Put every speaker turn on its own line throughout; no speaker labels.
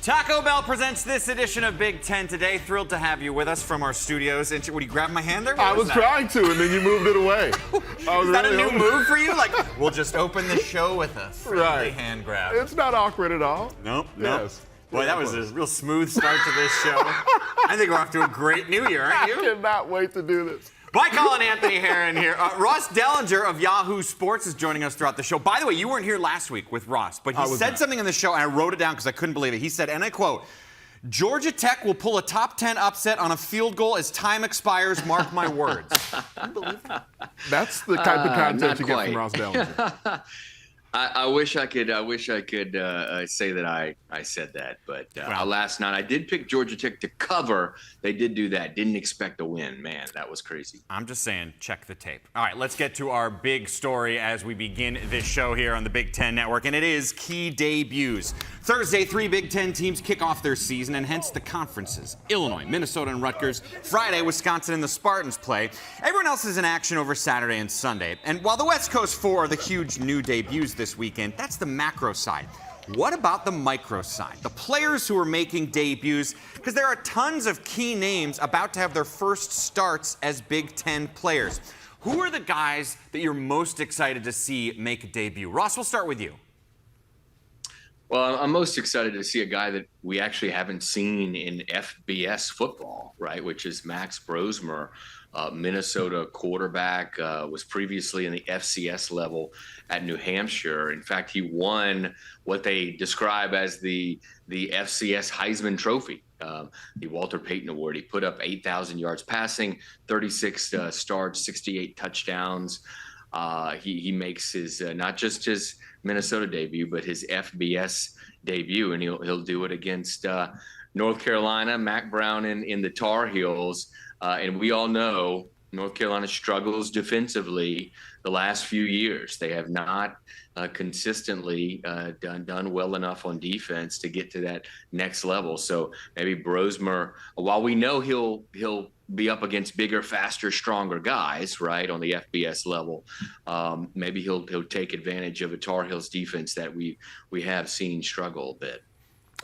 Taco Bell presents this edition of Big Ten today. Thrilled to have you with us from our studios. Would you grab my hand there?
I was trying to, and then you moved it away.
Is that a new move for you? Like, we'll just open the show with a friendly hand grab.
It's not awkward at all.
Nope.
Yes.
Boy, that was a real smooth start to this show. I think we're off to a great new year, aren't you?
I cannot wait to do this.
Mike Colin, Anthony Herron here. Ross Dellinger of Yahoo Sports is joining us throughout the show. By the way, you weren't here last week with Ross, but he said something in the show, and I wrote it down because I couldn't believe it. He said, and I quote, "Georgia Tech will pull a top 10 upset on a field goal as time expires, mark my words." Can you believe that?
That's the type of content you get from Ross Dellinger.
I wish I could say that I said that, but last night I did pick Georgia Tech to cover. They did do that. Didn't expect a win. Man, that was crazy.
I'm just saying, check the tape. All right, let's get to our big story as we begin this show here on the Big Ten Network, and it is key debuts. Thursday, 3 Big Ten teams kick off their season, and hence the conferences: Illinois, Minnesota, and Rutgers. Friday, Wisconsin and the Spartans play. Everyone else is in action over Saturday and Sunday. And while the West Coast 4 are the huge new debuts this weekend, that's the macro side. What about the micro side? The players who are making debuts, because there are tons of key names about to have their first starts as Big Ten players. Who are the guys that you're most excited to see make a debut? Ross, we'll start with you.
Well, I'm most excited to see a guy that we actually haven't seen in FBS football, right, which is Max Brosmer. Minnesota quarterback, was previously in the FCS level at New Hampshire. In fact, he won what they describe as the FCS Heisman Trophy, the Walter Payton Award. He put up 8,000 yards passing, 36 starts, 68 touchdowns. He makes his not just his Minnesota debut, but his FBS debut, and he'll do it against North Carolina, Mac Brown in the Tar Heels. And we all know North Carolina struggles defensively the last few years. They have not consistently done well enough on defense to get to that next level. So maybe Brosmer, while we know he'll be up against bigger, faster, stronger guys, right, on the FBS level, maybe he'll take advantage of a Tar Heels defense that we have seen struggle a bit.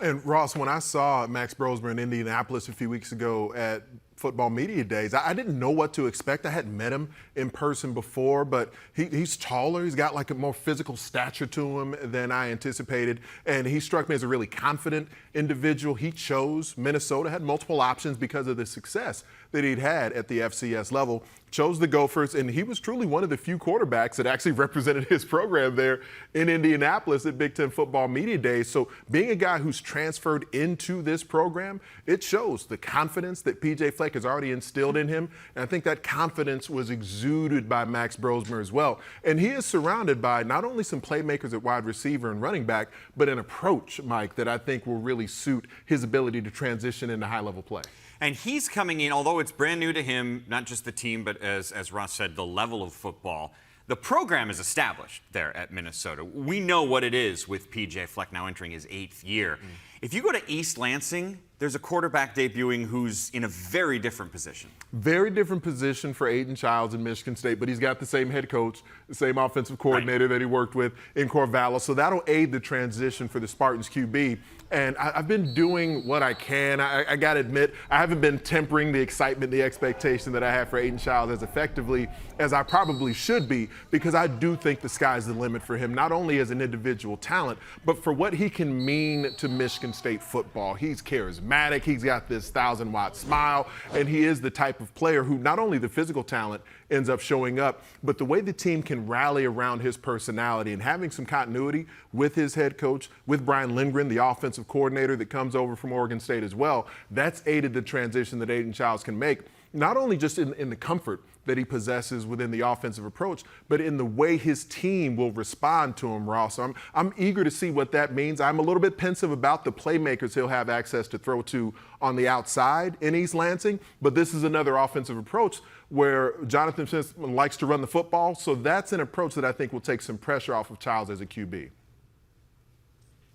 And Ross, when I saw Max Brosmer in Indianapolis a few weeks ago at Football Media Days, I didn't know what to expect. I hadn't met him in person before, but he's taller. He's got like a more physical stature to him than I anticipated, and he struck me as a really confident individual. He chose Minnesota, had multiple options because of the success that he'd had at the FCS level, chose the Gophers, and he was truly one of the few quarterbacks that actually represented his program there in Indianapolis at Big Ten Football Media Days. So being a guy who's transferred into this program, it shows the confidence that P.J. Fleck has already instilled in him, and I think that confidence was exuded by Max Brosmer as well. And he is surrounded by not only some playmakers at wide receiver and running back, but an approach, Mike, that I think will really suit his ability to transition into high-level play.
And he's coming in, although it's brand new to him, not just the team, but as Ross said, the level of football. The program is established there at Minnesota. We know what it is with P.J. Fleck now entering his 8th year. If you go to East Lansing, there's a quarterback debuting who's in a very different position. Very different position for Aiden Childs in Michigan State, but he's got the same head coach, the same offensive coordinator that he worked with in Corvallis. So that'll aid the transition for the Spartans QB. And I've been doing what I can. I got to admit, I haven't been tempering the excitement, the expectation that I have for Aiden Childs as effectively as I probably should be, because I do think the sky's the limit for him, not only as an individual talent, but for what he can mean to Michigan State football. He's charismatic. He's got this 1,000-watt smile, and he is the type of player who not only the physical talent ends up showing up, but the way the team can rally around his personality and having some continuity with his head coach, with Brian Lindgren, the offensive coordinator that comes over from Oregon State as well, that's aided the transition that Aiden Childs can make, not only just in the comfort that he possesses within the offensive approach, but in the way his team will respond to him, Ross. So I'm eager to see what that means. I'm a little bit pensive about the playmakers he'll have access to throw to on the outside in East Lansing, but this is another offensive approach where Jonathan Smith likes to run the football, so that's an approach that I think will take some pressure off of Childs as a QB.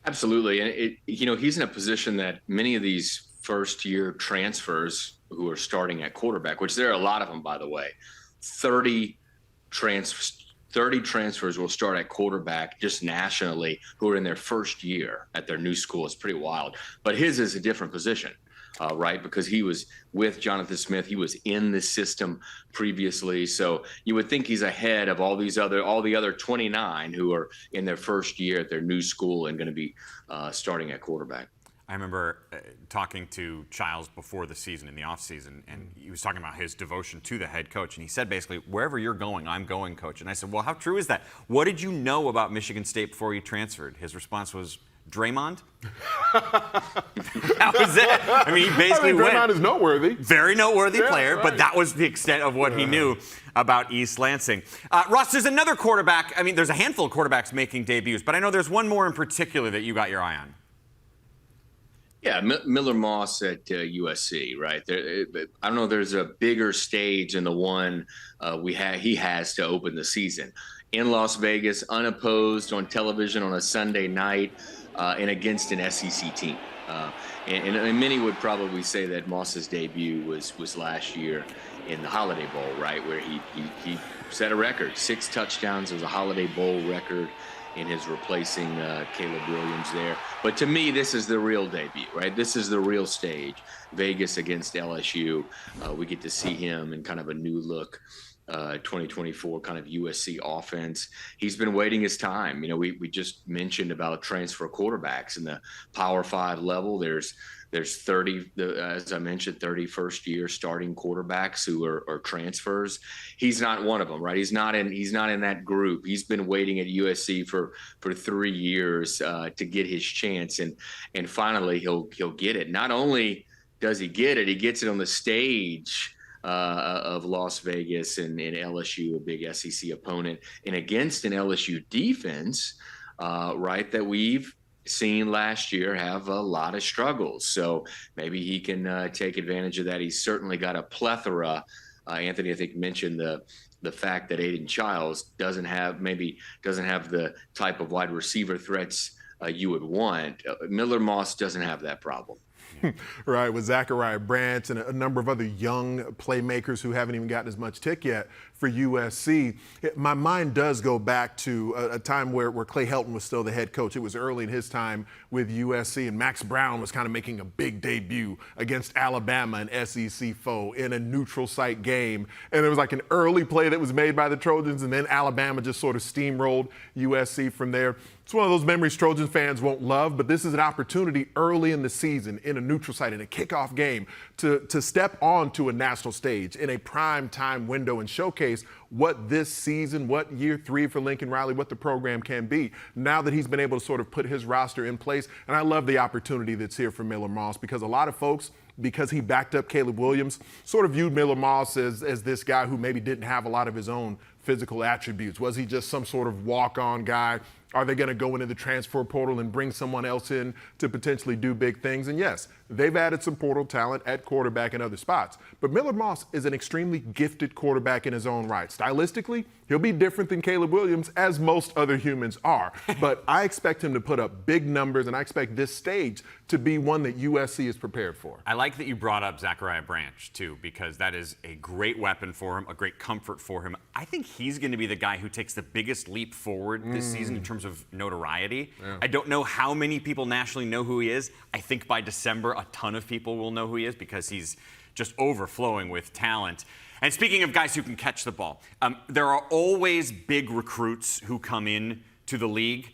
Absolutely, and he's in a position that many of these first-year transfers who are starting at quarterback, which there are a lot of them, by the way, 30 30 transfers will start at quarterback just nationally who are in their first year at their new school. It's pretty wild. But his is a different position, right? Because he was with Jonathan Smith. He was in the system previously. So you would think he's ahead of all the other 29 who are in their first year at their new school and going to be starting at quarterback.
I remember talking to Childs before the season, in the offseason, and he was talking about his devotion to the head coach. And he said basically, wherever you're going, I'm going, coach. And I said, well, how true is that? What did you know about Michigan State before you transferred? His response was, Draymond? That was it. I mean, he basically
Draymond is noteworthy.
Very noteworthy player,
right.
but that was the extent of what he knew about East Lansing. Ross, there's another quarterback. I mean, there's a handful of quarterbacks making debuts, but I know there's one more in particular that you got your eye on.
Yeah, Miller Moss at USC, right? I don't know. There's a bigger stage than the one he has to open the season in Las Vegas, unopposed on television on a Sunday night, and against an SEC team. And many would probably say that Moss's debut was last year in the Holiday Bowl, right, where he set a record, 6 touchdowns. It was a Holiday Bowl record in his replacing Caleb Williams there. But to me, this is the real debut, right? This is the real stage. Vegas against LSU. We get to see him in kind of a new look 2024 kind of USC offense. He's been waiting his time. You know, we just mentioned about transfer quarterbacks in the Power 5 level. There's 30, as I mentioned, 30 first-year starting quarterbacks who are transfers. He's not one of them, right? He's not in that group. He's been waiting at USC for 3 years to get his chance, and finally he'll get it. Not only does he get it, he gets it on the stage of Las Vegas and LSU, a big SEC opponent, and against an LSU defense, right, that we've seen last year have a lot of struggles. So maybe he can take advantage of that. He's certainly got a plethora. Anthony, I think, mentioned the fact that Aiden Childs doesn't have the type of wide receiver threats you would want. Miller Moss doesn't have that problem.
Right, with Zachariah Branch and a number of other young playmakers who haven't even gotten as much tick yet for USC. My mind does go back to a time where Clay Helton was still the head coach. It was early in his time with USC, and Max Brown was kind of making a big debut against Alabama, an SEC foe, in a neutral site game. And there was like an early play that was made by the Trojans, and then Alabama just sort of steamrolled USC from there. It's one of those memories Trojan fans won't love, but this is an opportunity early in the season in a neutral site, in a kickoff game, to step onto a national stage in a prime time window and showcase what this season, what year 3 for Lincoln Riley, what the program can be now that he's been able to sort of put his roster in place. And I love the opportunity that's here for Miller Moss, because a lot of folks, because he backed up Caleb Williams, sort of viewed Miller Moss as this guy who maybe didn't have a lot of his own physical attributes. Was he just some sort of walk-on guy? Are they going to go into the transfer portal and bring someone else in to potentially do big things? And yes, they've added some portal talent at quarterback and other spots. But Miller Moss is an extremely gifted quarterback in his own right. Stylistically, he'll be different than Caleb Williams, as most other humans are. But I expect him to put up big numbers, and I expect this stage to be one that USC is prepared for.
I like that you brought up Zachariah Branch, too, because that is a great weapon for him, a great comfort for him. I think he's going to be the guy who takes the biggest leap forward this season in terms of notoriety. Yeah. I don't know how many people nationally know who he is. I think by December, a ton of people will know who he is, because he's just overflowing with talent. And speaking of guys who can catch the ball, there are always big recruits who come in to the league,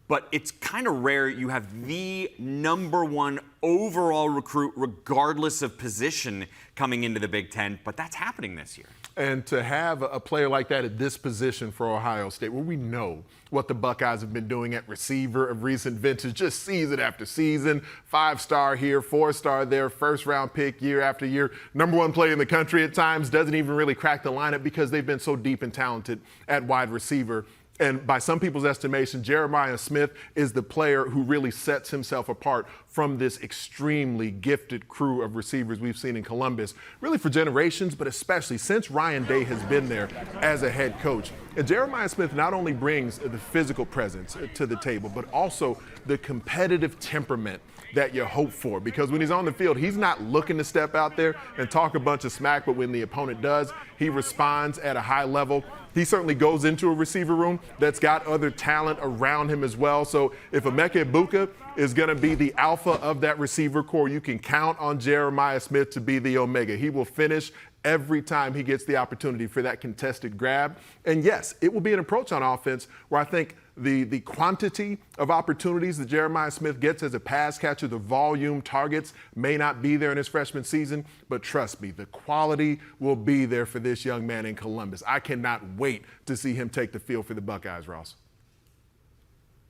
but it's kind of rare you have the #1 overall recruit, regardless of position, coming into the Big Ten. But that's happening this year.
And to have a player like that at this position for Ohio State, where we know what the Buckeyes have been doing at receiver of recent vintage, just season after season, 5-star here, 4-star there, first-round pick year after year, #1 player in the country at times, doesn't even really crack the lineup because they've been so deep and talented at wide receiver. And by some people's estimation, Jeremiah Smith is the player who really sets himself apart from this extremely gifted crew of receivers we've seen in Columbus, really for generations, but especially since Ryan Day has been there as a head coach. And Jeremiah Smith not only brings the physical presence to the table, but also the competitive temperament that you hope for, because when he's on the field, he's not looking to step out there and talk a bunch of smack, but when the opponent does, he responds at a high level. he certainly goes into a receiver room that's got other talent around him as well. So if Emeka Egbuka is going to be the alpha of that receiver core, you can count on Jeremiah Smith to be the omega. He will finish every time he gets the opportunity for that contested grab. And yes, it will be an approach on offense where I think the quantity of opportunities that Jeremiah Smith gets as a pass catcher, the volume, targets may not be there in his freshman season, but trust me, the quality will be there for this young man in Columbus. I cannot wait to see him take the field for the Buckeyes, Ross.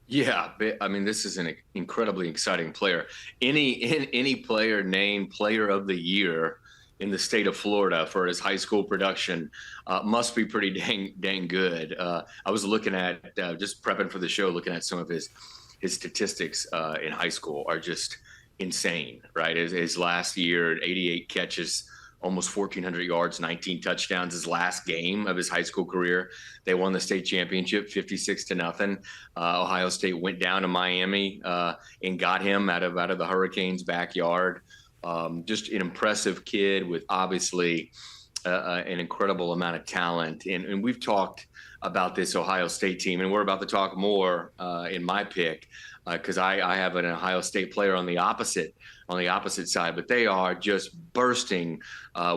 Yeah, I mean, this is an incredibly exciting player. Any player named Player of the Year in the state of Florida for his high school production must be pretty dang good. I was looking at just prepping for the show, looking at some of his statistics in high school are just insane, right? His last year, 88 catches, almost 1,400 yards, 19 touchdowns. His last game of his high school career, they won the state championship 56-0. Ohio State went down to Miami and got him out of the Hurricanes' backyard. Just an impressive kid with obviously an incredible amount of talent. And we've talked about this Ohio State team, and we're about to talk more in my pick because I have an Ohio State player on the opposite side, but they are just bursting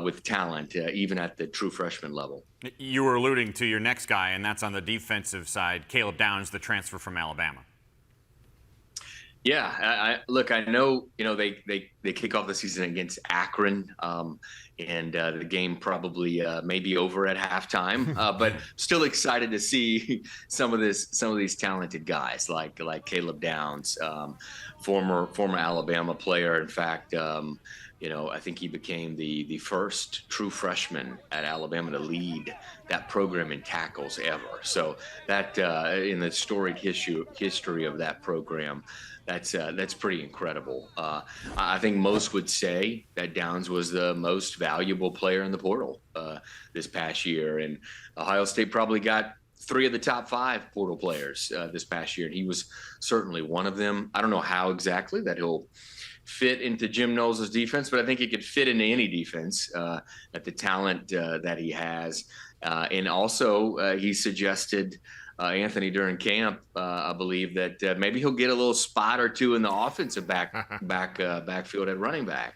with talent, even at the true freshman level.
You were alluding to your next guy, and that's on the defensive side, Caleb Downs, the transfer from Alabama.
Yeah, look, I know, they kick off the season against Akron, and the game probably may be over at halftime, but still excited to see some of these talented guys like Caleb Downs, former Alabama player. In fact, I think he became the first true freshman at Alabama to lead that program in tackles ever. So that in the storied history of that program, that's pretty incredible. I think most would say that Downs was the most valuable player in the portal this past year, and Ohio State probably got 3 of the top 5 portal players this past year, and he was certainly one of them. I don't know how exactly that he'll fit into Jim Knowles' defense, but I think he could fit into any defense at the talent that he has. And also, he suggested, Anthony, during camp, I believe, that maybe he'll get a little spot or two in the offensive backfield at running back.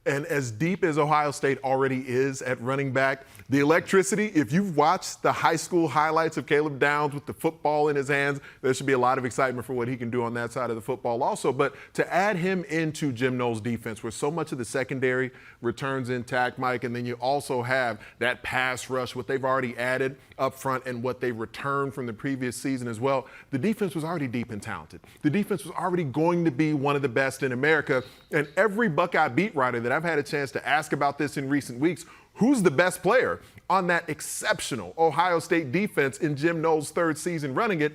And as deep as Ohio State already is at running back, the electricity, if you've watched the high school highlights of Caleb Downs with the football in his hands, there should be a lot of excitement for what he can do on that side of the football also. But to add him into Jim Knowles' defense, where so much of the secondary returns intact, Mike, and then you also have that pass rush, what they've already added up front and what they returned from the previous season as well, the defense was already deep and talented. The defense was already going to be one of the best in America. And every Buckeye beat writer that I've had a chance to ask about this in recent weeks, who's the best player on that exceptional Ohio State defense in Jim Knowles' 3rd season running it?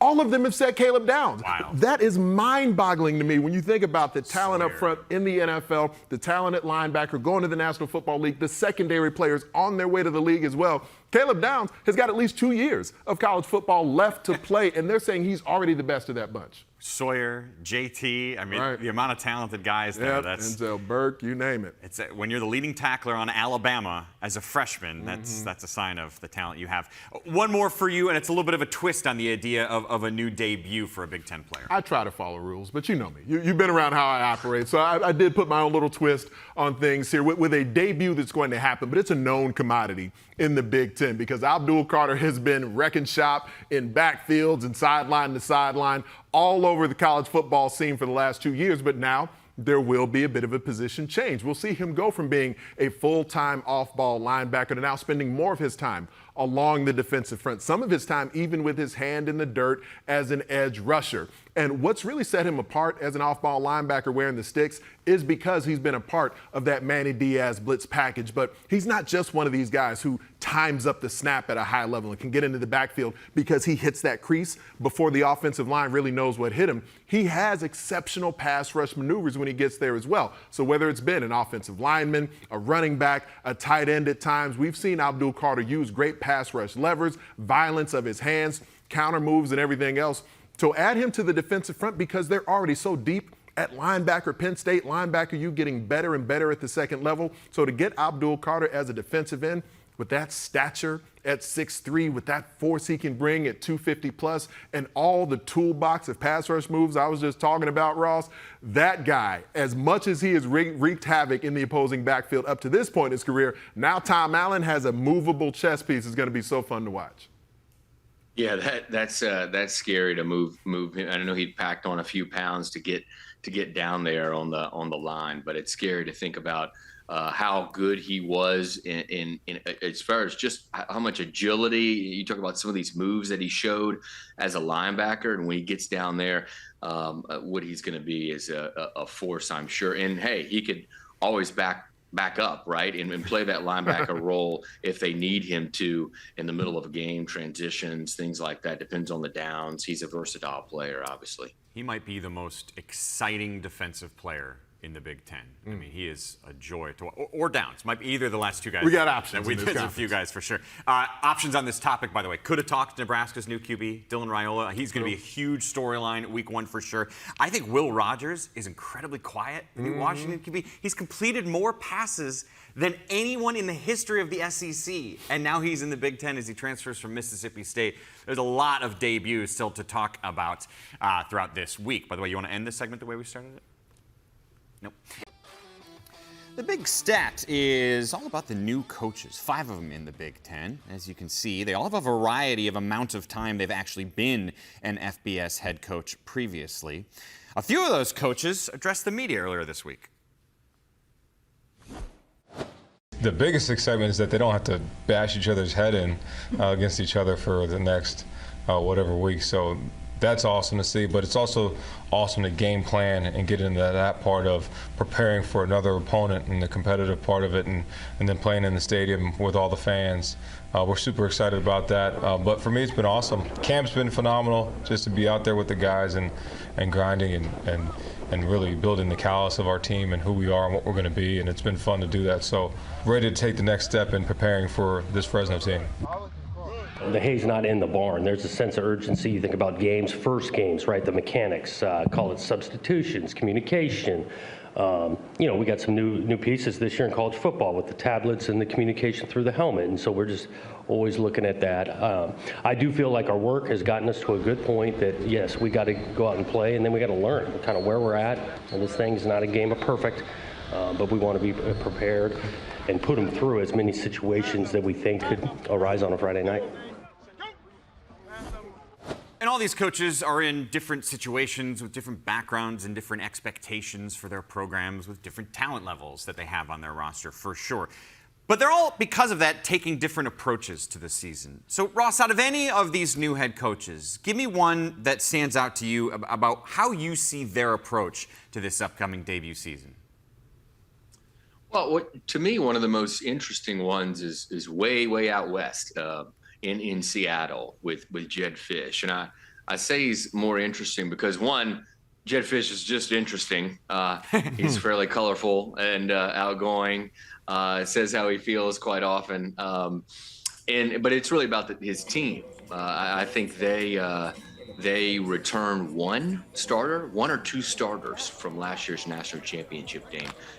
All of them have said Caleb Downs.
Wow.
That is mind-boggling to me when you think about the talent up front in the NFL, the talent at linebacker, going to the National Football League, the secondary players on their way to the league as well. Caleb Downs has got at least 2 years of college football left to play, and they're saying he's already the best of that bunch.
Sawyer, JT, I mean, the amount of talented guys there.
Yep,
That's
Denzel Burke, you name it.
It's when you're the leading tackler on Alabama as a freshman, that's a sign of the talent you have. One more for you, and it's a little bit of a twist on the idea of a new debut for a Big Ten player.
I try to follow rules, but you know me. You've been around how I operate, so I did put my own little twist on things here with a debut that's going to happen, but it's a known commodity in the Big Ten because Abdul Carter has been wrecking shop in backfields and sideline to sideline all over the college football scene for the last 2 years, but now there will be a bit of a position change. We'll see him go from being a full-time off-ball linebacker to now spending more of his time along the defensive front, some of his time even with his hand in the dirt as an edge rusher. And what's really set him apart as an off-ball linebacker wearing the sticks is because he's been a part of that Manny Diaz blitz package. But he's not just one of these guys who times up the snap at a high level and can get into the backfield because he hits that crease before the offensive line really knows what hit him. He has exceptional pass rush maneuvers when he gets there as well. So whether it's been an offensive lineman, a running back, a tight end at times, we've seen Abdul Carter use great pass rush levers, violence of his hands, counter moves, and everything else. So add him to the defensive front because they're already so deep at linebacker, Penn State linebacker, you getting better and better at the second level. So to get Abdul Carter as a defensive end, with that stature at 6'3", with that force he can bring at 250 plus, and all the toolbox of pass rush moves I was just talking about, Ross, that guy, as much as he has wreaked havoc in the opposing backfield up to this point in his career, now Tom Allen has a movable chess piece. It's going to be so fun to watch.
Yeah, that's scary to move him. I know he'd packed on a few pounds to get down there on the line, but it's scary to think about how good he was in as far as just how much agility. You talk about some of these moves that he showed as a linebacker, and when he gets down there, what he's going to be is a force, I'm sure. And hey, he could always back up, right, and play that linebacker role if they need him to in the middle of a game, transitions, things like that. Depends on the downs. He's a versatile player, obviously.
He might be the most exciting defensive player in the Big Ten. I mean, he is a joy to watch. Or Downs. Might be either of the last two guys.
We got options.
There's a few guys for sure. Options on this topic, by the way. Could have talked to Nebraska's new QB, Dylan Raiola. He's going to be a huge storyline week 1 for sure. I think Will Rogers is incredibly quiet, the new Washington QB. He's completed more passes than anyone in the history of the SEC. And now he's in the Big Ten as he transfers from Mississippi State. There's a lot of debuts still to talk about throughout this week. By the way, you want to end this segment the way we started it? Nope. The big stat is all about the new coaches, 5 of them in the Big Ten. As you can see, they all have a variety of amount of time they've actually been an FBS head coach previously. A few of those coaches addressed the media earlier this week.
The biggest excitement is that they don't have to bash each other's head in against each other for the next whatever week. So that's awesome to see, but it's also awesome to game plan and get into that part of preparing for another opponent and the competitive part of it, and then playing in the stadium with all the fans. We're super excited about that, but for me it's been awesome. Camp's been phenomenal, just to be out there with the guys and grinding and really building the callus of our team and who we are and what we're going to be, and it's been fun to do that. So ready to take the next step in preparing for this Fresno team.
The hay's not in the barn. There's a sense of urgency. You think about games, first games, right? The mechanics, call it substitutions, communication. We got some new pieces this year in college football with the tablets and the communication through the helmet, and so we're just always looking at that. I do feel like our work has gotten us to a good point that, yes, we got to go out and play, and then we got to learn kind of where we're at. And this thing's not a game of perfect, but we want to be prepared and put them through as many situations that we think could arise on a Friday night.
And all these coaches are in different situations with different backgrounds and different expectations for their programs with different talent levels that they have on their roster, for sure. But they're all, because of that, taking different approaches to the season. So, Ross, out of any of these new head coaches, give me one that stands out to you about how you see their approach to this upcoming debut season.
Well, to me, one of the most interesting ones is way out west. In Seattle with Jedd Fisch. And I say he's more interesting because, one, Jedd Fisch is just interesting. He's fairly colorful and outgoing, says how he feels quite often. But it's really about his team. I think they returned one or two starters from last year's national championship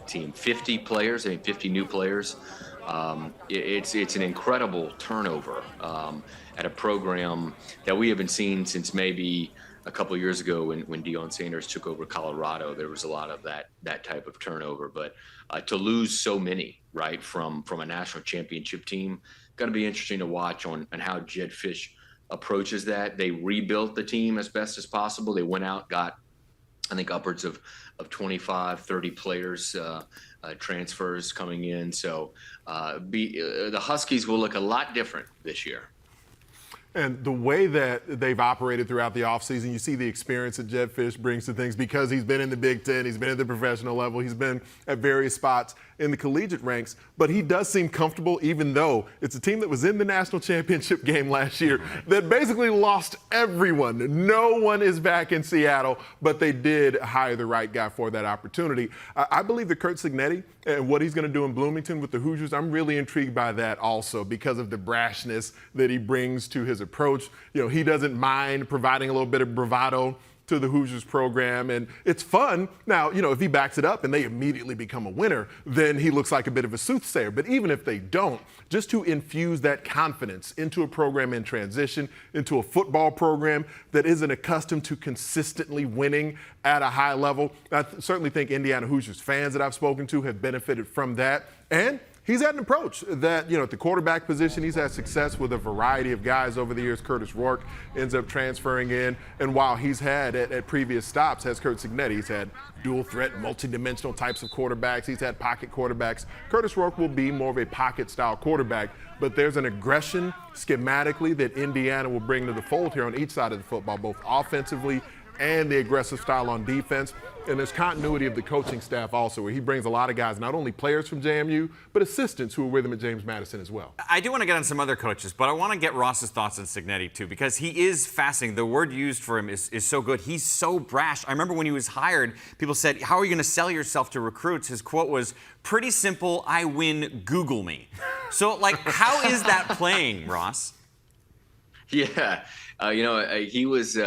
team. 50 players, 50 new players. It's an incredible turnover at a program that we haven't seen since maybe a couple of years ago when Deion Sanders took over Colorado. There was a lot of that type of turnover, but to lose so many, right, from a national championship team, going to be interesting to watch on how Jedd Fisch approaches that. They rebuilt the team as best as possible. They went out, got, I think, upwards of 25, 30 players, transfers coming in. So the Huskies will look a lot different this year.
And the way that they've operated throughout the offseason, you see the experience that Jedd Fisch brings to things because he's been in the Big Ten, he's been at the professional level, he's been at various spots in the collegiate ranks, but he does seem comfortable even though it's a team that was in the national championship game last year that basically lost everyone. No one is back in Seattle, but they did hire the right guy for that opportunity. I believe that Curt Cignetti and what he's going to do in Bloomington with the Hoosiers, I'm really intrigued by that also because of the brashness that he brings to his approach. He doesn't mind providing a little bit of bravado to the Hoosiers program, and it's fun. Now, if he backs it up and they immediately become a winner, then he looks like a bit of a soothsayer. But even if they don't, just to infuse that confidence into a program in transition, into a football program that isn't accustomed to consistently winning at a high level, I certainly think Indiana Hoosiers fans that I've spoken to have benefited from that. And he's had an approach that, at the quarterback position, he's had success with a variety of guys over the years. Curtis Rourke ends up transferring in. And while he's had at previous stops, has Curt Cignetti, he's had dual threat, multi-dimensional types of quarterbacks. He's had pocket quarterbacks. Curtis Rourke will be more of a pocket-style quarterback. But there's an aggression schematically that Indiana will bring to the fold here on each side of the football, both offensively and the aggressive style on defense. And there's continuity of the coaching staff also, where he brings a lot of guys, not only players from JMU, but assistants who are with him at James Madison as well.
I do want to get on some other coaches, but I want to get Ross's thoughts on Cignetti too, because he is fascinating. The word used for him is so good. He's so brash. I remember when he was hired, people said, "How are you going to sell yourself to recruits?" His quote was, "Pretty simple, I win, Google me." So, how is that playing, Ross?
Yeah, he was.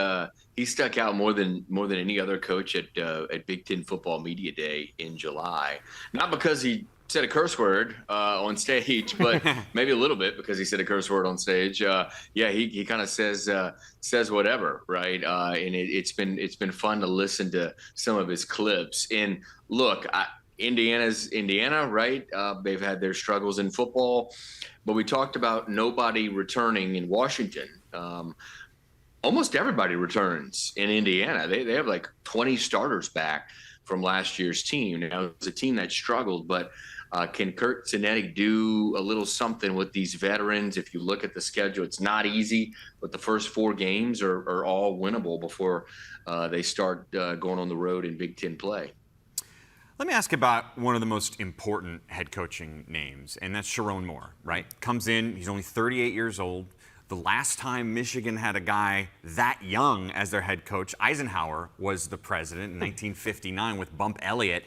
He stuck out more than any other coach at Big Ten Football Media Day in July. Not because he said a curse word on stage, but maybe a little bit because he said a curse word on stage. He kind of says whatever, right? And it's been fun to listen to some of his clips. And look, Indiana's Indiana, right? They've had their struggles in football, but we talked about nobody returning in Washington. Almost everybody returns in Indiana. They have like 20 starters back from last year's team. Now, it was a team that struggled, but can Curt Cignetti do a little something with these veterans? If you look at the schedule, it's not easy, but the first 4 games are all winnable before they start going on the road in Big Ten play.
Let me ask about one of the most important head coaching names, and that's Sharon Moore, right? Comes in, he's only 38 years old. The last time Michigan had a guy that young as their head coach, Eisenhower was the president in 1959 with Bump Elliott.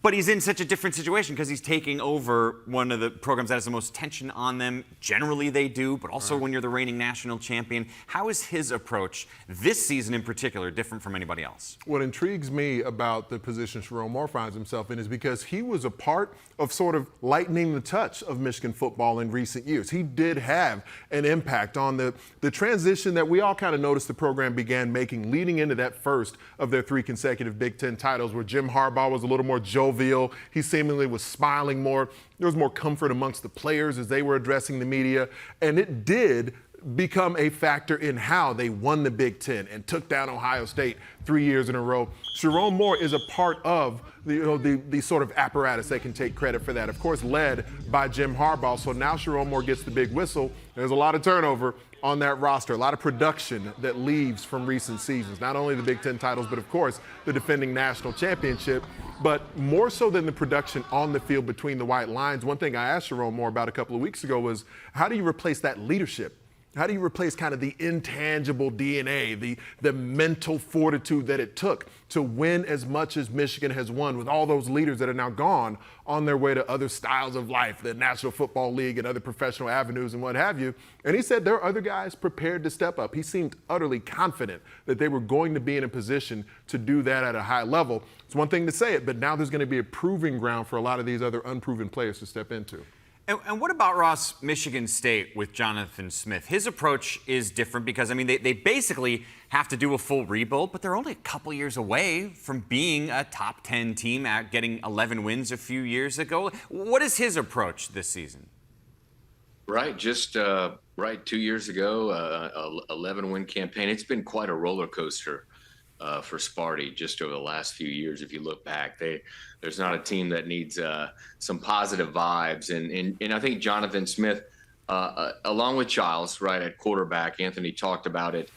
But he's in such a different situation because he's taking over one of the programs that has the most tension on them. Generally they do, but also when you're the reigning national champion. How is his approach this season in particular different from anybody else?
What intrigues me about the position Sharon Moore finds himself in is because he was a part of sort of lightening the touch of Michigan football in recent years. He did have an impact on the transition that we all kind of noticed the program began making leading into that first of their 3 consecutive Big Ten titles, where Jim Harbaugh was a little more jovial. He seemingly was smiling more. There was more comfort amongst the players as they were addressing the media. And it did become a factor in how they won the Big Ten and took down Ohio State 3 years in a row. Sharon Moore is a part of the sort of apparatus that can take credit for that. Of course, led by Jim Harbaugh. So now Sharon Moore gets the big whistle. There's a lot of turnover on that roster, a lot of production that leaves from recent seasons. Not only the Big Ten titles, but of course the defending national championship. But more so than the production on the field between the white lines, one thing I asked Sharon Moore about a couple of weeks ago was, how do you replace that leadership? How do you replace kind of the intangible DNA, the mental fortitude that it took to win as much as Michigan has won with all those leaders that are now gone on their way to other styles of life, the National Football League and other professional avenues and what have you? And he said there are other guys prepared to step up. He seemed utterly confident that they were going to be in a position to do that at a high level. It's one thing to say it, but now there's going to be a proving ground for a lot of these other unproven players to step into.
And what about Ross, Michigan State with Jonathan Smith? His approach is different because, they basically have to do a full rebuild, but they're only a couple years away from being a top 10 team at getting 11 wins a few years ago. What is his approach this season?
Right, just 2 years ago, 11-win campaign. It's been quite a roller coaster for Sparty just over the last few years. If you look back, there's not a team that needs some positive vibes. And I think Jonathan Smith, along with Childs, right, at quarterback, Anthony talked about it,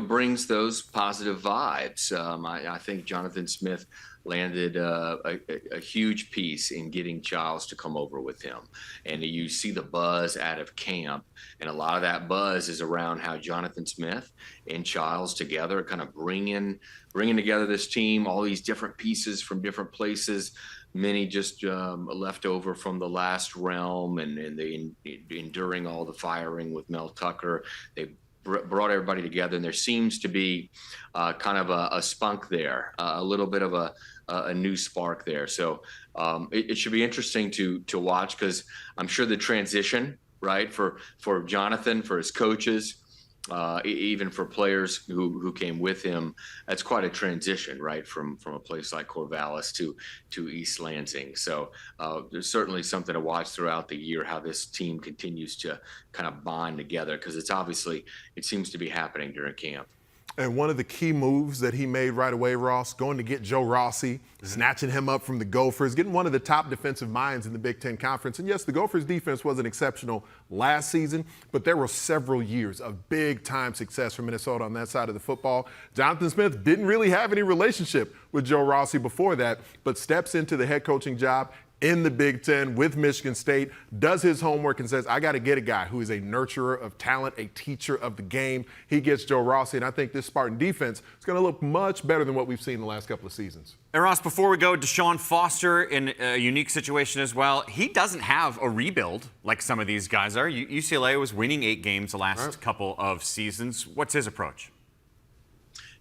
brings those positive vibes. I think Jonathan Smith landed a huge piece in getting Childs to come over with him. And you see the buzz out of camp, and a lot of that buzz is around how Jonathan Smith and Childs together kind of bringing together this team, all these different pieces from different places, many just left over from the last realm, and they enduring all the firing with Mel Tucker. brought everybody together, and there seems to be kind of a spunk there, a little bit of a new spark there. So it should be interesting to watch, because I'm sure the transition, right, for Jonathan, for his coaches, even for players who came with him, that's quite a transition, right, from a place like Corvallis to East Lansing. So there's certainly something to watch throughout the year, how this team continues to kind of bond together, because it seems to be happening during camp.
And one of the key moves that he made right away, Ross, going to get Joe Rossi, snatching him up from the Gophers, getting one of the top defensive minds in the Big Ten Conference. And yes, the Gophers' defense wasn't exceptional last season, but there were several years of big-time success for Minnesota on that side of the football. Jonathan Smith didn't really have any relationship with Joe Rossi before that, but steps into the head coaching job in the Big Ten with Michigan State, does his homework and says, I got to get a guy who is a nurturer of talent, a teacher of the game. He gets Joe Rossi, and I think this Spartan defense is going to look much better than what we've seen in the last couple of seasons.
And Ross, before we go, Deshaun Foster in a unique situation as well. He doesn't have a rebuild like some of these guys are. UCLA was winning 8 games the last couple of seasons. What's his approach?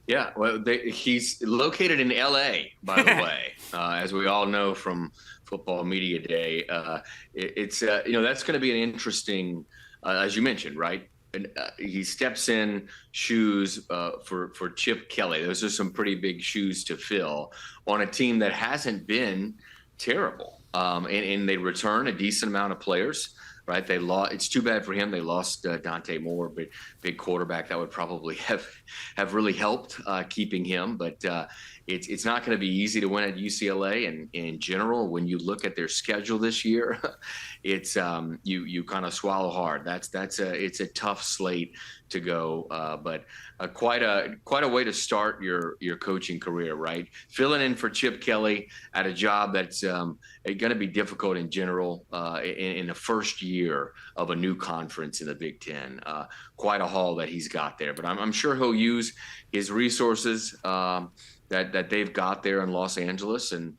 Yeah, well, he's located in L.A., by the way, as we all know from Football Media Day. It's that's going to be an interesting, as you mentioned, right? And he steps in shoes for Chip Kelly. Those are some pretty big shoes to fill on a team that hasn't been terrible, and they return a decent amount of players. Right, they lost. It's too bad for him. They lost Dante Moore, but big quarterback that would probably have really helped keeping him. But it's not going to be easy to win at UCLA. And in general, when you look at their schedule this year, it's you kind of swallow hard. It's a tough slate to go, but quite a way to start your coaching career, right? Filling in for Chip Kelly at a job that's going to be difficult in general in the first year of a new conference in the Big Ten. Quite a haul that he's got there, but I'm sure he'll use his resources that they've got there in Los Angeles and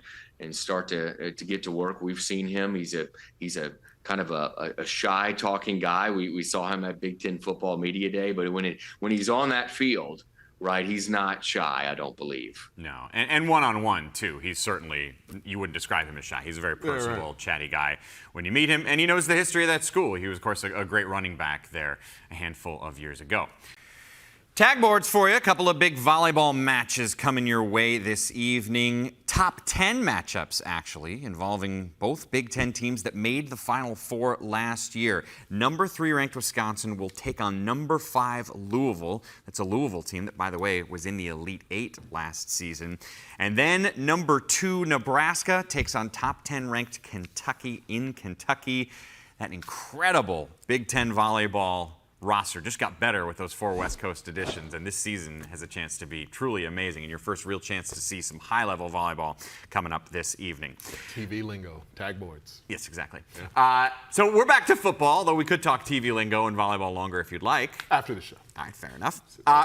start to get to work. We've seen him. He's a kind of a shy talking guy. We saw him at Big Ten Football Media Day, but when he's on that field, right, he's not shy, I don't believe.
No, and one-on-one, too. He's certainly, you wouldn't describe him as shy. He's a very personable, chatty guy when you meet him, and he knows the history of that school. He was, of course, a great running back there a handful of years ago. Tag boards for you. A couple of big volleyball matches coming your way this evening. Top 10 matchups, actually, involving both Big Ten teams that made the Final Four last year. Number 3 ranked Wisconsin will take on number 5 Louisville. That's a Louisville team that, by the way, was in the Elite 8 last season. And then number 2 Nebraska takes on top 10 ranked Kentucky in Kentucky. That incredible Big Ten volleyball roster just got better with those 4 West Coast editions, and this season has a chance to be truly amazing, and your first real chance to see some high-level volleyball coming up this evening.
TV lingo, tag boards.
Yes, exactly. Yeah. So we're back to football, though we could talk TV lingo and volleyball longer if you'd like.
After the show.
All right, fair enough.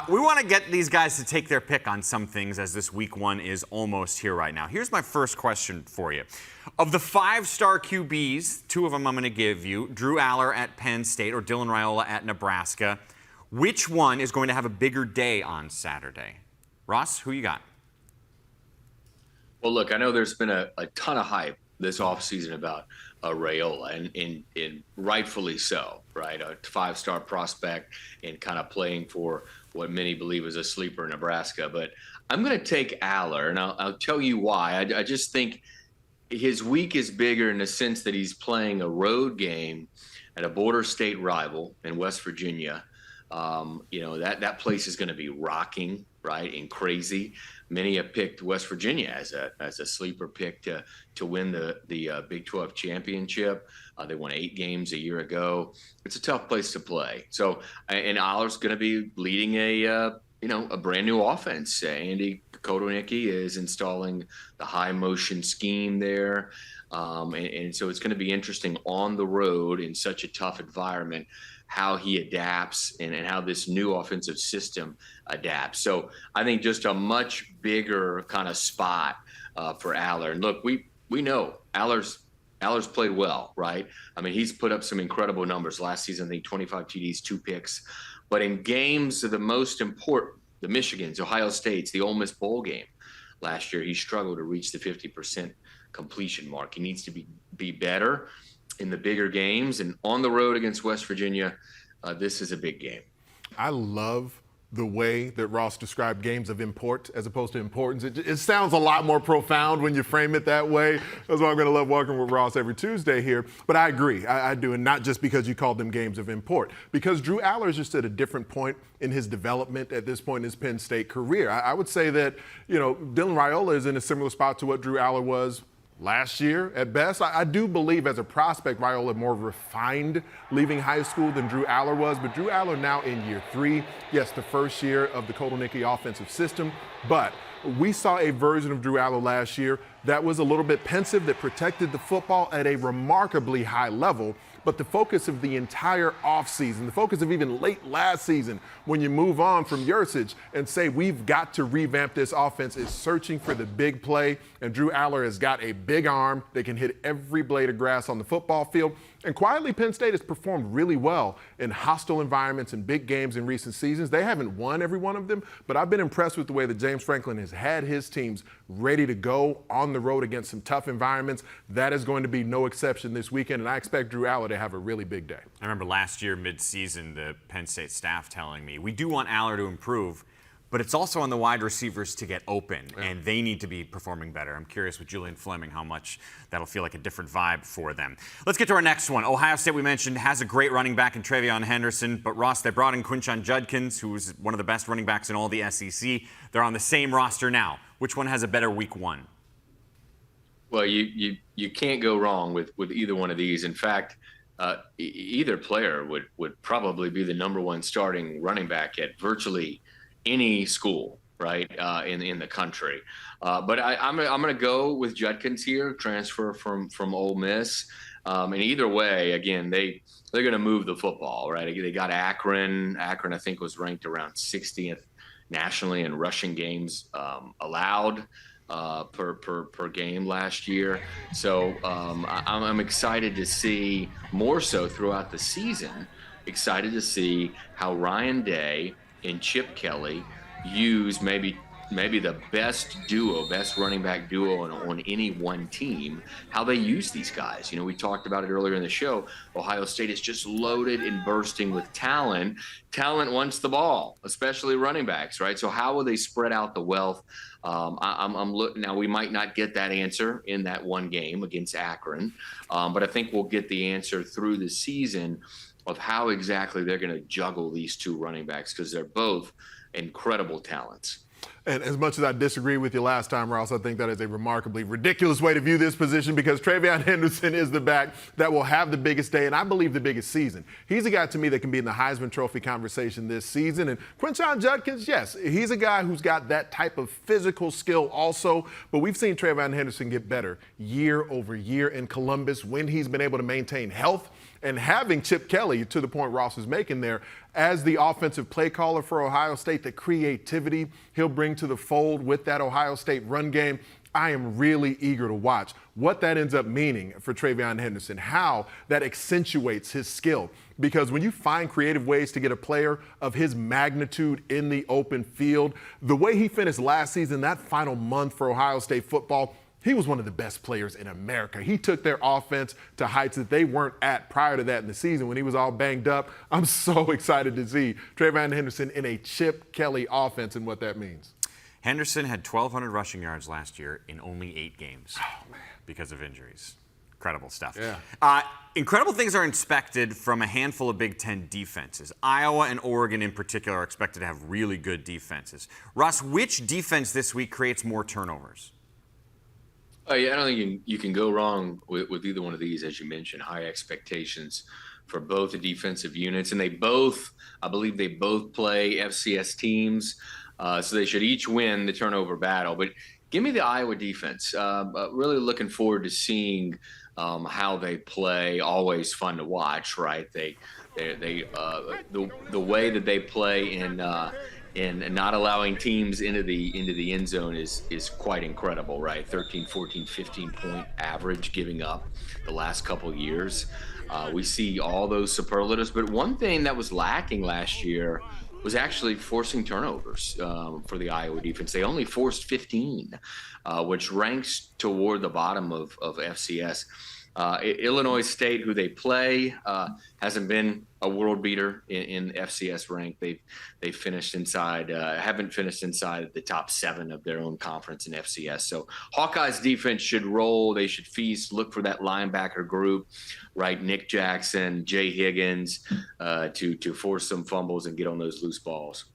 We want to get these guys to take their pick on some things as this week 1 is almost here right now. Here's my first question for you. Of the 5-star QBs, 2 of them I'm going to give you, Drew Allar at Penn State or Dylan Raiola at Nebraska, which one is going to have a bigger day on Saturday? Ross, who you got?
Well, look, I know there's been a ton of hype this offseason about Raiola, and rightfully so, right? A 5-star prospect and kind of playing for what many believe is a sleeper in Nebraska. But I'm going to take Allar, and I'll tell you why. I just think his week is bigger in the sense that he's playing a road game at a border state rival in West Virginia. That place is going to be rocking, right, and crazy. Many have picked West Virginia as a sleeper pick to win the Big 12 championship. They won 8 games a year ago. It's a tough place to play. So, and Allar's going to be leading a brand new offense. Andy Kotelnicki is installing the high motion scheme there. And so it's going to be interesting on the road in such a tough environment, how he adapts and how this new offensive system adapts. So I think just a much bigger kind of spot for Allar. And look, we know Allar's played well, right? I mean, he's put up some incredible numbers last season. I think 25 TDs, 2 picks. But in games of the most important, the Michigans, Ohio States, the Ole Miss bowl game last year, he struggled to reach the 50% completion mark. He needs to be better in the bigger games. And on the road against West Virginia, this is a big game.
I love the way that Ross described games of import as opposed to importance. It sounds a lot more profound when you frame it that way. That's why I'm going to love working with Ross every Tuesday here. But I agree, I do, and not just because you called them games of import. Because Drew Allar is just at a different point in his development at this point in his Penn State career. I would say that, Dylan Raiola is in a similar spot to what Drew Allar was last year at best. I do believe as a prospect, Raiola more refined leaving high school than Drew Allar was, but Drew Allar now in year 3. Yes, the first year of the Kotelnicki offensive system, but we saw a version of Drew Allar last year that was a little bit pensive, that protected the football at a remarkably high level. But the focus of the entire offseason, the focus of even late last season, when you move on from Yurcich and say we've got to revamp this offense, is searching for the big play. And Drew Allar has got a big arm that can hit every blade of grass on the football field. And quietly, Penn State has performed really well in hostile environments and big games in recent seasons. They haven't won every one of them, but I've been impressed with the way that James Franklin has had his teams ready to go on the road against some tough environments. That is going to be no exception this weekend, and I expect Drew Allar to have a really big day.
I remember last year, mid-season, the Penn State staff telling me, we do want Allar to improve, but it's also on the wide receivers to get open, and they need to be performing better. I'm curious with Julian Fleming how much that'll feel like a different vibe for them. Let's get to our next one. Ohio State, we mentioned, has a great running back in Travion Henderson, but Ross, they brought in Quinshon Judkins, who's one of the best running backs in all the SEC. They're on the same roster now. Which one has a better week 1?
Well, you can't go wrong with either one of these. In fact, either player would probably be the number 1 starting running back at virtually any school, right, in the country. But I'm going to go with Judkins here, transfer from Ole Miss. And either way, again, they're going to move the football, right? They got Akron. Akron, I think, was ranked around 60th nationally in rushing games allowed per game last year. So I'm excited to see, more so throughout the season, excited to see how Ryan Day and Chip Kelly use maybe the best running back duo on any one team, how they use these guys. We talked about it earlier in the show. Ohio State is just loaded and bursting with talent. Talent wants the ball, especially running backs, right? So how will they spread out the wealth? I'm looking now. We might not get that answer in that one game against Akron, but I think we'll get the answer through the season of how exactly they're going to juggle these two running backs, because they're both incredible talents.
And as much as I disagree with you last time, Ross, I think that is a remarkably ridiculous way to view this position, because Travion Henderson is the back that will have the biggest day and I believe the biggest season. He's a guy to me that can be in the Heisman Trophy conversation this season. And Quinshon Judkins, yes, he's a guy who's got that type of physical skill also, but we've seen Travion Henderson get better year over year in Columbus when he's been able to maintain health. And having Chip Kelly, to the point Ross is making there, as the offensive play caller for Ohio State, the creativity he'll bring to the fold with that Ohio State run game, I am really eager to watch what that ends up meaning for Travion Henderson, how that accentuates his skill. Because when you find creative ways to get a player of his magnitude in the open field, the way he finished last season, that final month for Ohio State football, he was one of the best players in America. He took their offense to heights that they weren't at prior to that in the season when he was all banged up. I'm so excited to see Travion Henderson in a Chip Kelly offense and what that means.
Henderson had 1,200 rushing yards last year in only 8 games because of injuries. Incredible stuff.
Yeah.
Incredible things are expected from a handful of Big Ten defenses. Iowa and Oregon in particular are expected to have really good defenses. Russ, which defense this week creates more turnovers?
Yeah, I don't think you can go wrong with either one of these, as you mentioned. High expectations for both the defensive units, and I believe they both play FCS teams, so they should each win the turnover battle. But give me the Iowa defense. Really looking forward to seeing how they play. Always fun to watch, right? The way that they play and not allowing teams into the end zone is quite incredible, right? 13, 14, 15-point average giving up the last couple of years. We see all those superlatives, but one thing that was lacking last year was actually forcing turnovers for the Iowa defense. They only forced 15, which ranks toward the bottom of FCS. Illinois State, who they play, hasn't been a world beater in FCS rank. They've finished inside, haven't finished inside the top 7 of their own conference in FCS. So Hawkeyes defense should roll. They should feast. Look for that linebacker group, right? Nick Jackson, Jay Higgins, to force some fumbles and get on those loose balls.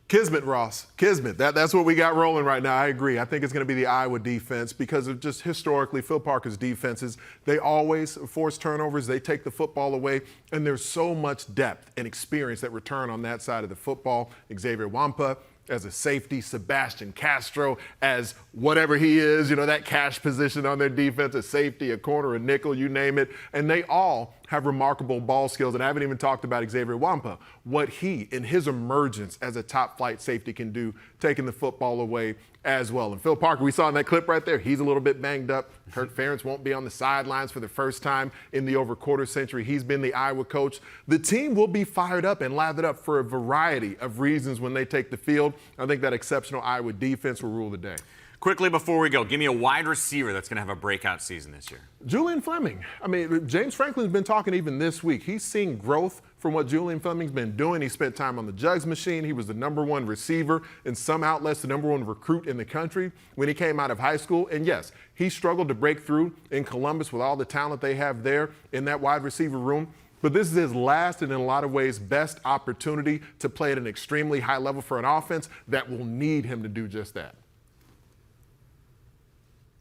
Kismet, Ross. Kismet. That's what we got rolling right now. I agree. I think it's going to be the Iowa defense because of just historically Phil Parker's defenses. They always force turnovers. They take the football away, and there's so much depth and experience that return on that side of the football. Xavier Wampa as a safety, Sebastian Castro as whatever he is, that cash position on their defense, a safety, a corner, a nickel, you name it. And they all have remarkable ball skills. And I haven't even talked about Xavier Wampa, what he, in his emergence as a top flight safety, can do, taking the football away as well. And Phil Parker, we saw in that clip right there, he's a little bit banged up. Kirk Ferentz won't be on the sidelines for the first time in the over quarter century. He's been the Iowa coach. The team will be fired up and lathered up for a variety of reasons when they take the field. I think that exceptional Iowa defense will rule the day.
Quickly before we go, give me a wide receiver that's going to have a breakout season this year.
Julian Fleming. I mean, James Franklin's been talking even this week. He's seeing growth from what Julian Fleming's been doing. He spent time on the jugs machine. He was the #1 receiver in some outlets, the #1 recruit in the country when he came out of high school. And yes, he struggled to break through in Columbus with all the talent they have there in that wide receiver room. But this is his last and in a lot of ways best opportunity to play at an extremely high level for an offense that will need him to do just that.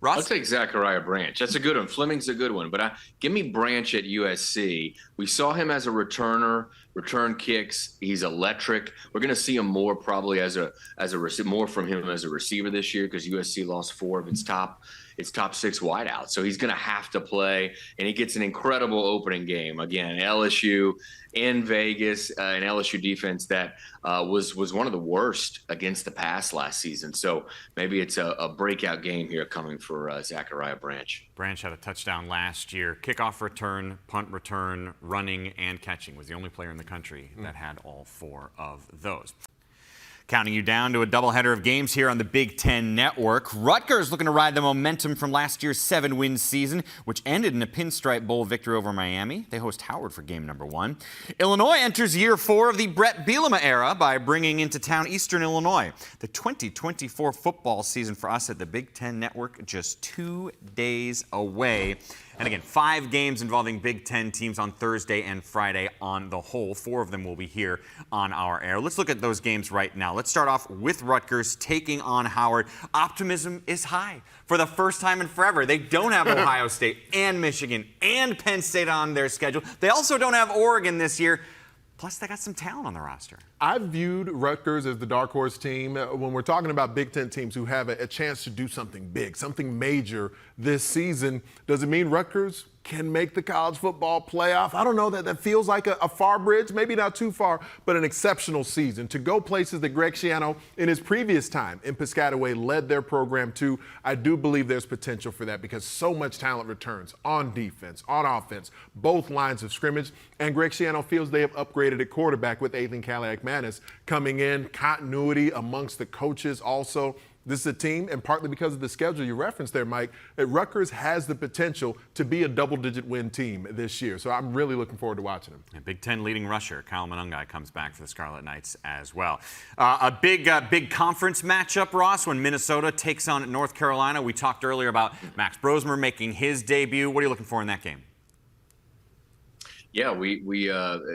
Ross?
I'll take Zachariah Branch. That's a good one. Fleming's a good one, but give me Branch at USC. We saw him as a returner, return kicks. He's electric. We're going to see him more probably more from him as a receiver this year because USC lost 4 of its top 6 wideouts. So he's going to have to play, and he gets an incredible opening game. Again, LSU in Vegas, an LSU defense that was one of the worst against the pass last season. So maybe it's a breakout game here coming for Zachariah Branch.
Branch had a touchdown last year. Kickoff return, punt return, running, and catching. Was the only player in the country that had all 4 of those. Counting you down to a doubleheader of games here on the Big Ten Network. Rutgers looking to ride the momentum from last year's 7-win season, which ended in a Pinstripe Bowl victory over Miami. They host Howard for game #1. Illinois enters year 4 of the Brett Bielema era by bringing into town Eastern Illinois. The 2024 football season for us at the Big Ten Network just 2 days away. And again, 5 games involving Big Ten teams on Thursday and Friday on the whole. 4 of them will be here on our air. Let's look at those games right now. Let's start off with Rutgers taking on Howard. Optimism is high. For the first time in forever, they don't have Ohio State and Michigan and Penn State on their schedule. They also don't have Oregon this year. Plus, they got some talent on the roster.
I've viewed Rutgers as the dark horse team. When we're talking about Big Ten teams who have a chance to do something big, something major this season, does it mean Rutgers can make the college football playoff? I don't know. That feels like a far bridge, maybe not too far, but an exceptional season. To go places that Greg Schiano in his previous time in Piscataway led their program to, I do believe there's potential for that because so much talent returns on defense, on offense, both lines of scrimmage. And Greg Schiano feels they have upgraded at quarterback with Ethan Caliac-Manis coming in, continuity amongst the coaches also. This is a team, and partly because of the schedule you referenced there, Mike, that Rutgers has the potential to be a double-digit win team this year. So I'm really looking forward to watching them.
And Big Ten leading rusher Kyle Monungai comes back for the Scarlet Knights as well. A big conference matchup, Ross, when Minnesota takes on North Carolina. We talked earlier about Max Brosmer making his debut. What are you looking for in that game?
Yeah,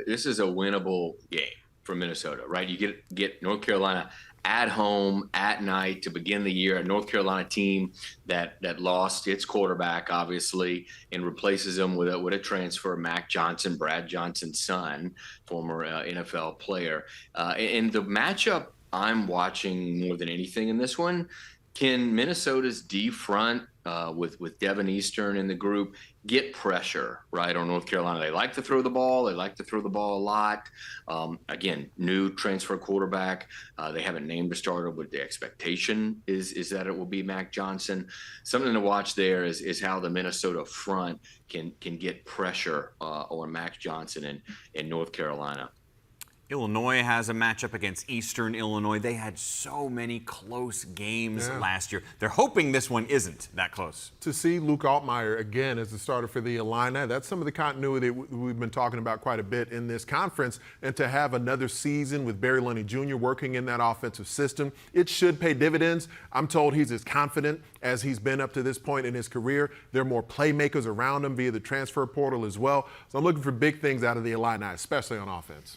this is a winnable game for Minnesota, right? You get North Carolina at home at night to begin the year. A North Carolina team that lost its quarterback, obviously, and replaces him with a transfer, Mac Johnson, Brad Johnson's son, former NFL player. And the matchup I'm watching more than anything in this one, can Minnesota's D front with Devin Eastern in the group get pressure, right, on North Carolina? They like to throw the ball. They like to throw the ball a lot. Again, new transfer quarterback. They haven't named a starter, but the expectation is that it will be Mac Johnson. Something to watch there is how the Minnesota front can get pressure on Mac Johnson in North Carolina.
Illinois has a matchup against Eastern Illinois. They had so many close games last year. They're hoping this one isn't that close.
To see Luke Altmaier again as the starter for the Illini, that's some of the continuity we've been talking about quite a bit in this conference. And to have another season with Barry Lunney Jr. working in that offensive system, it should pay dividends. I'm told he's as confident as he's been up to this point in his career. There are more playmakers around him via the transfer portal as well. So I'm looking for big things out of the Illini, especially on offense.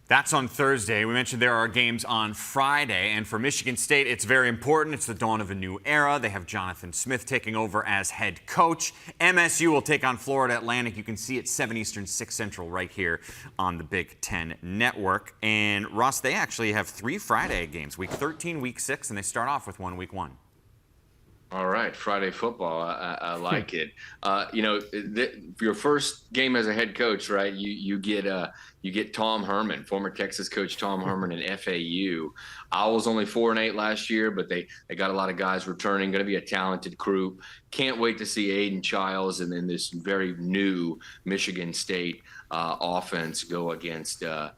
That's on Thursday. We mentioned there are games on Friday, and for Michigan State, it's very important. It's the dawn of a new era. They have Jonathan Smith taking over as head coach. MSU will take on Florida Atlantic. You can see it 7 Eastern, 6 Central right here on the Big Ten Network. And Ross, they actually have 3 Friday games, week 13, week 6, and they start off with week 1.
All right, Friday football. I like it. Your first game as a head coach, right? You get Tom Herman, former Texas coach Tom Herman in FAU. Owls only 4-8 last year, but they got a lot of guys returning. Going to be a talented crew. Can't wait to see Aiden Childs and then this very new Michigan State offense go against an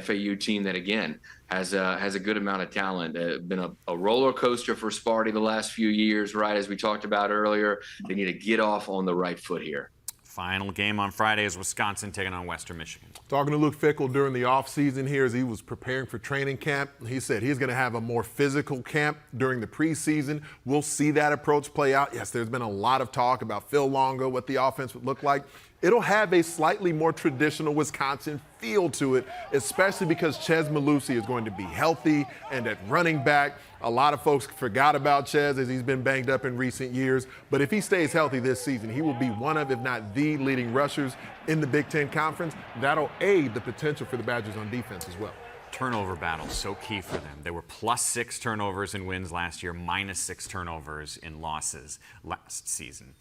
FAU team that again has a good amount of talent. Been a roller coaster for Sparty the last few years, right? As we talked about earlier, they need to get off on the right foot here.
Final game on Friday is Wisconsin taking on Western Michigan.
Talking to Luke Fickell during the offseason here as he was preparing for training camp, he said he's going to have a more physical camp during the preseason. We'll see that approach play out. Yes, there's been a lot of talk about Phil Longo, what the offense would look like. It'll have a slightly more traditional Wisconsin feel to it, especially because Ches Malusi is going to be healthy and at running back. A lot of folks forgot about Ches as he's been banged up in recent years. But if he stays healthy this season, he will be one of, if not the leading rushers in the Big Ten Conference. That'll aid the potential for the Badgers on defense as well.
Turnover battle, so key for them. They were +6 turnovers in wins last year, -6 turnovers in losses last season.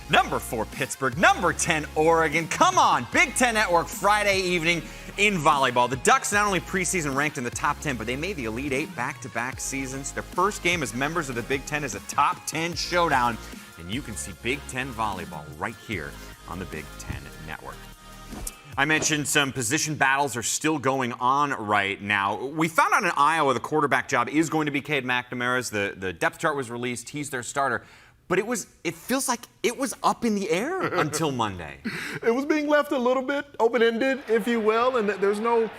Number 4, Pittsburgh. Number 10, Oregon. Come on, Big Ten Network Friday evening in volleyball. The Ducks not only preseason ranked in the top 10, but they made the Elite 8 back-to-back seasons. Their first game as members of the Big Ten is a top 10 showdown, and you can see Big Ten volleyball right here on the Big Ten Network. I mentioned some position battles are still going on right now. We found out in Iowa the quarterback job is going to be Cade McNamara's. The depth chart was released. He's their starter. But it feels like it was up in the air until Monday.
It was being left a little bit open-ended, if you will, and there's no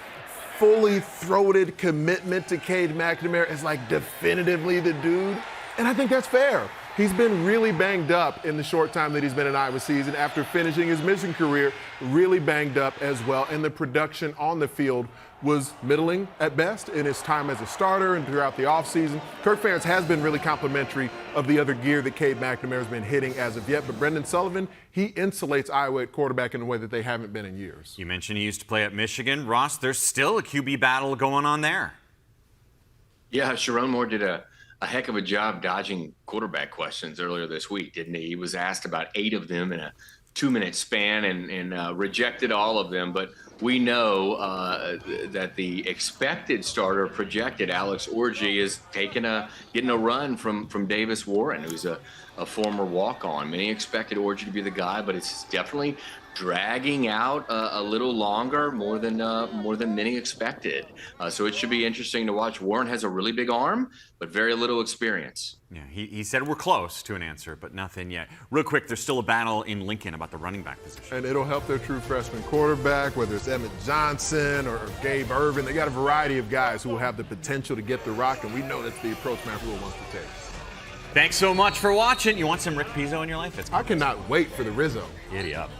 fully throated commitment to Cade McNamara as like definitively the dude. And I think that's fair. He's been really banged up in the short time that he's been in Iowa season after finishing his Michigan career, really banged up as well. And the production on the field was middling at best in his time as a starter and throughout the offseason. Kirk Ferentz has been really complimentary of the other gear that Cade McNamara has been hitting as of yet. But Brendan Sullivan, he insulates Iowa at quarterback in a way that they haven't been in years.
You mentioned he used to play at Michigan. Ross, there's still a QB battle going on there.
Yeah, Sharon Moore did a heck of a job dodging quarterback questions earlier this week, didn't he? He was asked about 8 of them in a 2-minute span and rejected all of them. But we know that the expected starter projected, Alex Orji, is getting a run from Davis Warren, who's a former walk-on. Many expected Orji to be the guy, but it's definitely dragging out a little longer, more than many expected. So it should be interesting to watch. Warren has a really big arm, but very little experience.
Yeah, he said we're close to an answer, but nothing yet. Real quick, there's still a battle in Lincoln about the running back position.
And it'll help their true freshman quarterback, whether it's Emmett Johnson or Gabe Irvin. They got a variety of guys who will have the potential to get the rock, and we know that's the approach Matt Rhule wants to take.
Thanks so much for watching. You want some Rick Pizzo in your life?
I cannot wait for the Rizzo.
Giddy up.